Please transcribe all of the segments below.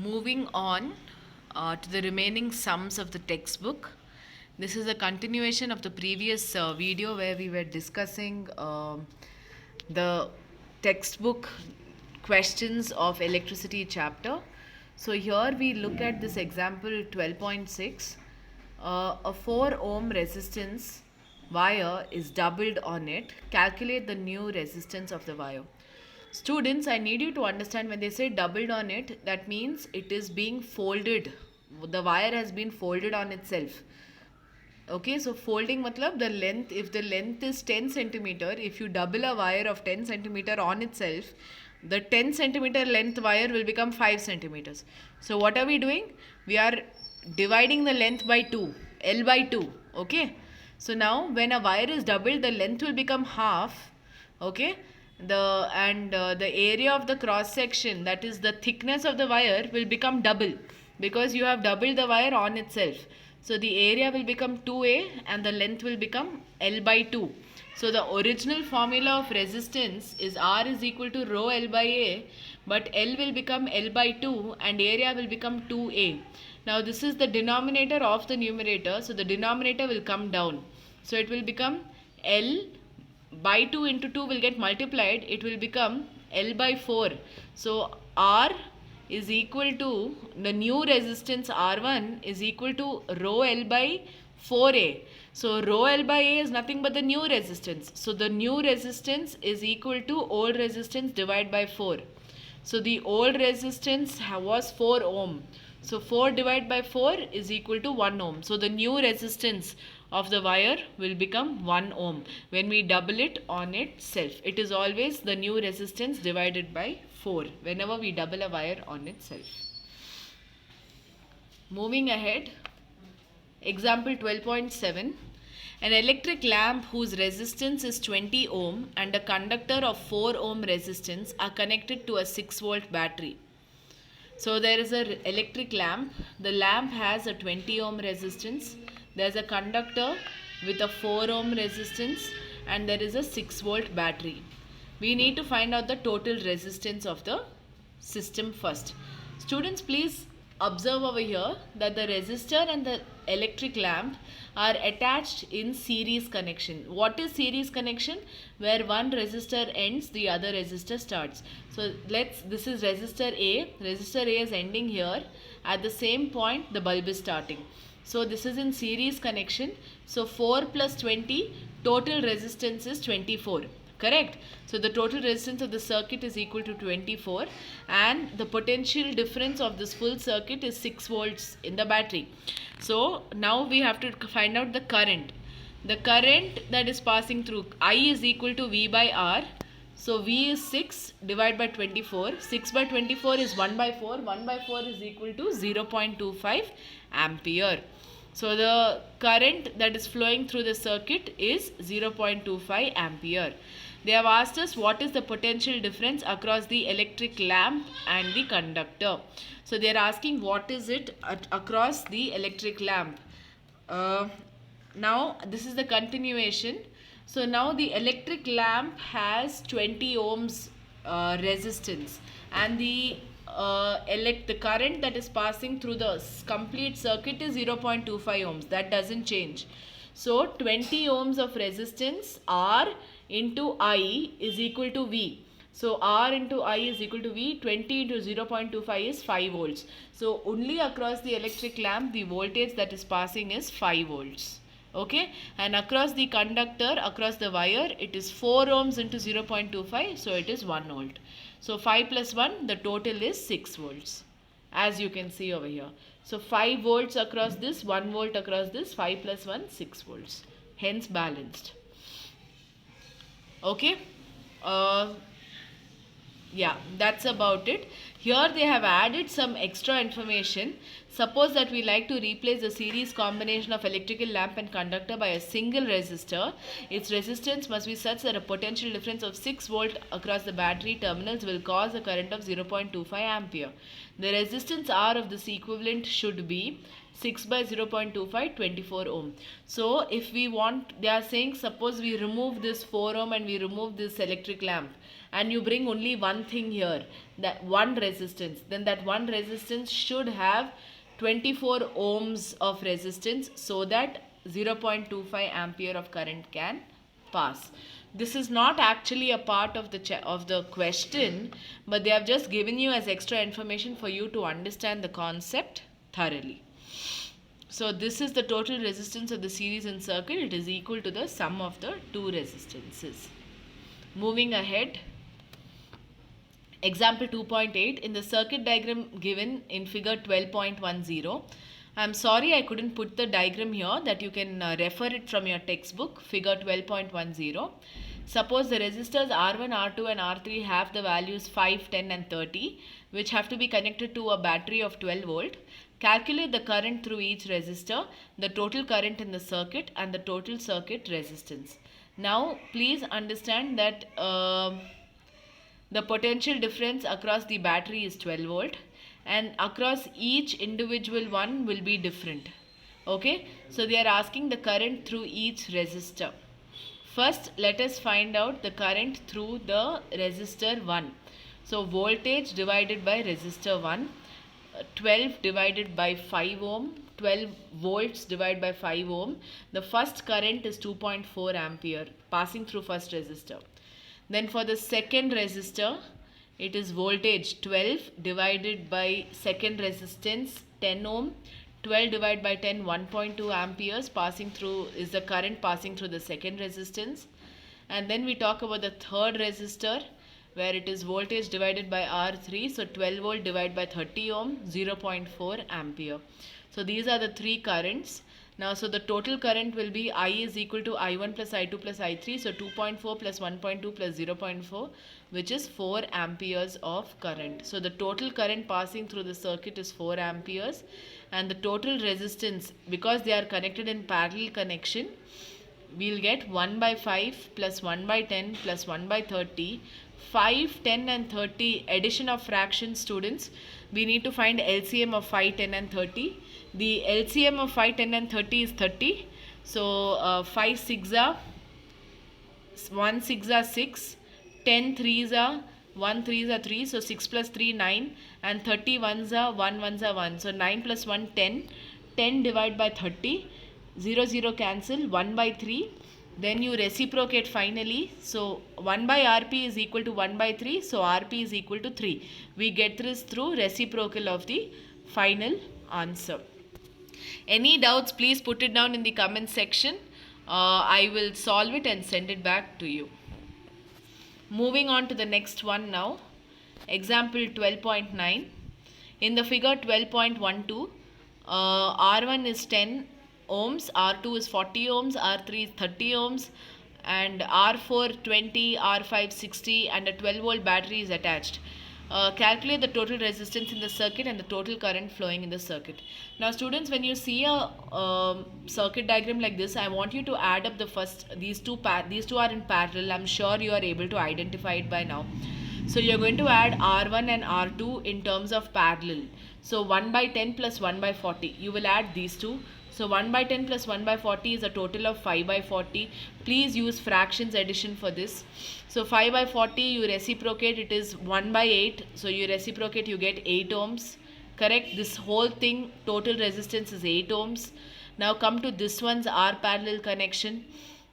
Moving on to the remaining sums of the textbook. This is a continuation of the previous video where we were discussing the textbook questions of electricity chapter. So here we look at this example 12.6. A 4 ohm resistance wire is doubled on it. Calculate the new resistance of the wire. Students, I need you to understand when they say doubled on it, that means it is being folded. The wire has been folded on itself. Okay, so folding matlab the length, if the length is 10 centimeter, if you double a wire of 10 centimeter on itself, the 10 centimeter length wire will become 5 centimeters. So what are we doing? We are dividing the length by 2, L by 2. Okay, so now when a wire is doubled, the length will become half. Okay, the area of the cross section, that is the thickness of the wire, will become double because you have doubled the wire on itself. So the area will become 2a and the length will become L by 2. So the original formula of resistance is R is equal to rho L by A, but L will become L by 2 and area will become 2a. Now this is the denominator of the numerator, so the denominator will come down. So it will become L by 2 into 2 will get multiplied, it will become L by 4. So R is equal to, the new resistance R1 is equal to rho L by 4A. So rho L by A is nothing but the new resistance. So the new resistance is equal to old resistance divided by 4. So the old resistance was 4 ohm. So 4 divided by 4 is equal to 1 ohm. So the new resistance of the wire will become 1 ohm when we double it on itself. It is always the new resistance divided by 4 whenever we double a wire on itself. Moving ahead, example 12.7. An electric lamp whose resistance is 20 ohm and a conductor of 4 ohm resistance are connected to a 6 volt battery. So there is an electric lamp. The lamp has a 20 ohm resistance. There is a conductor with a 4 ohm resistance and there is a 6 volt battery. We need to find out the total resistance of the system first. Students, please observe over here that the resistor and the electric lamp are attached in series connection. What is series connection? Where one resistor ends, the other resistor starts. So this is resistor A. Resistor A is ending here. At the same point, the bulb is starting. So this is in series connection. So 4 plus 20, total resistance is 24. Correct? So the total resistance of the circuit is equal to 24 and the potential difference of this full circuit is 6 volts in the battery. So now we have to find out the current. The current that is passing through, I is equal to V by R. So V is 6 divided by 24. 6 by 24 is 1 by 4. 1 by 4 is equal to 0.25 ampere. So the current that is flowing through the circuit is 0.25 ampere. They have asked us what is the potential difference across the electric lamp and the conductor. So they are asking what is it across the electric lamp. Now this is the continuation. So now the electric lamp has 20 ohms resistance and the current that is passing through the complete circuit is 0.25 ohms. That doesn't change. So 20 ohms of resistance R into I is equal to V. So R into I is equal to V. 20 into 0.25 is 5 volts. So only across the electric lamp the voltage that is passing is 5 volts. Okay, and across the conductor, across the wire, it is 4 ohms into 0.25, so it is 1 volt. So 5 plus 1, the total is 6 volts, as you can see over here. So 5 volts across this, 1 volt across this, 5 plus 1, 6 volts, hence balanced. Okay, yeah, that's about it. Here they have added some extra information. Suppose that we like to replace the series combination of electrical lamp and conductor by a single resistor. Its resistance must be such that a potential difference of 6 volt across the battery terminals will cause a current of 0.25 ampere. The resistance R of this equivalent should be 6 by 0.25, 24 ohm. So if we want, they are saying suppose we remove this 4 ohm and we remove this electric lamp and you bring only one thing here, that one resistance, then that one resistance should have 24 ohms of resistance so that 0.25 ampere of current can pass. This is not actually a part of the question, but they have just given you as extra information for you to understand the concept thoroughly. So this is the total resistance of the series in circuit. It is equal to the sum of the two resistances. Moving ahead, example 2.8, in the circuit diagram given in figure 12.10. I'm sorry I couldn't put the diagram here, that you can refer it from your textbook, figure 12.10. Suppose the resistors R1, R2 and R3 have the values 5, 10 and 30, which have to be connected to a battery of 12 volt. Calculate the current through each resistor, the total current in the circuit and the total circuit resistance. Now please understand that the potential difference across the battery is 12 volt and across each individual one will be different. Okay, so they are asking the current through each resistor. First, let us find out the current through the resistor 1. So voltage divided by resistor 1, 12 divided by 5 ohm, 12 volts divided by 5 ohm. The first current is 2.4 ampere passing through first resistor. Then for the second resistor, it is voltage 12 divided by second resistance 10 ohm. 12 divided by 10, 1.2 amperes passing through is the current passing through the second resistance. And then we talk about the third resistor, where it is voltage divided by R3. So 12 volt divided by 30 ohm, 0.4 ampere. So these are the three currents. Now, so the total current will be I is equal to I1 plus I2 plus I3. So 2.4 plus 1.2 plus 0.4, which is 4 amperes of current. So the total current passing through the circuit is 4 amperes. And the total resistance, because they are connected in parallel connection, we'll get 1 by 5 plus 1 by 10 plus 1 by 30. 5, 10 and 30 addition of fractions, students. We need to find LCM of 5, 10 and 30. The LCM of 5, 10 and 30 is 30. So 5 6 are 1 6 are 6, 10 3s are 1 3s are 3, so 6 plus 3 9, and 30 1s are 1 1s are 1. So 9 plus 1 10, 10 divided by 30, 0 0 cancel, 1 by 3. Then you reciprocate finally. So 1 by Rp is equal to 1 by 3. So Rp is equal to 3. We get this through reciprocal of the final answer. Any doubts, please put it down in the comment section. I will solve it and send it back to you. Moving on to the next one now. Example 12.9. In the figure 12.12, R1 is 10 ohms, R2 is 40 ohms, R3 is 30 ohms, and R4 20, R5 60, and a 12 volt battery is attached. Calculate the total resistance in the circuit and the total current flowing in the circuit. Now students, when you see a circuit diagram like this, I want you to add up the first, these two are in parallel. I'm sure you are able to identify it by now. So you're going to add R1 and R2 in terms of parallel. So 1 by 10 plus 1 by 40. You will add these two. So 1 by 10 plus 1 by 40 is a total of 5 by 40. Please use fractions addition for this. So 5 by 40, you reciprocate, it is 1 by 8. So you reciprocate, you get 8 ohms. Correct? This whole thing, total resistance is 8 ohms. Now come to this one's R parallel connection.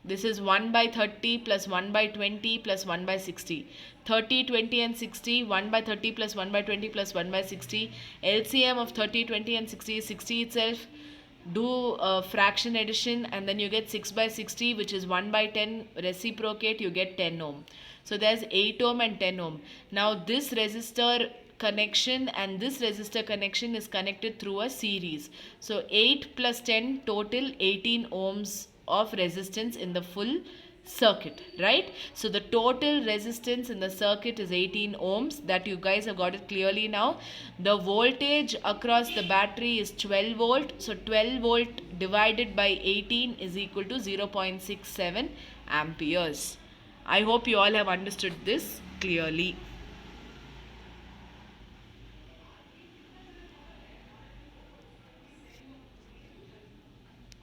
This is 1 by 30 plus 1 by 20 plus 1 by 60. 30, 20 and 60, 1 by 30 plus 1 by 20 plus 1 by 60. LCM of 30, 20 and 60 is 60 itself. Do fraction addition and then you get 6 by 60, which is 1 by 10. Reciprocate, you get 10 ohm. So there's 8 ohm and 10 ohm. Now this resistor connection and this resistor connection is connected through a series. So 8 plus 10, total 18 ohms of resistance in the full circuit, right? So the total resistance in the circuit is 18 ohms. That you guys have got it clearly now. The voltage across the battery is 12 volt. So 12 volt divided by 18 is equal to 0.67 amperes. I hope you all have understood this clearly.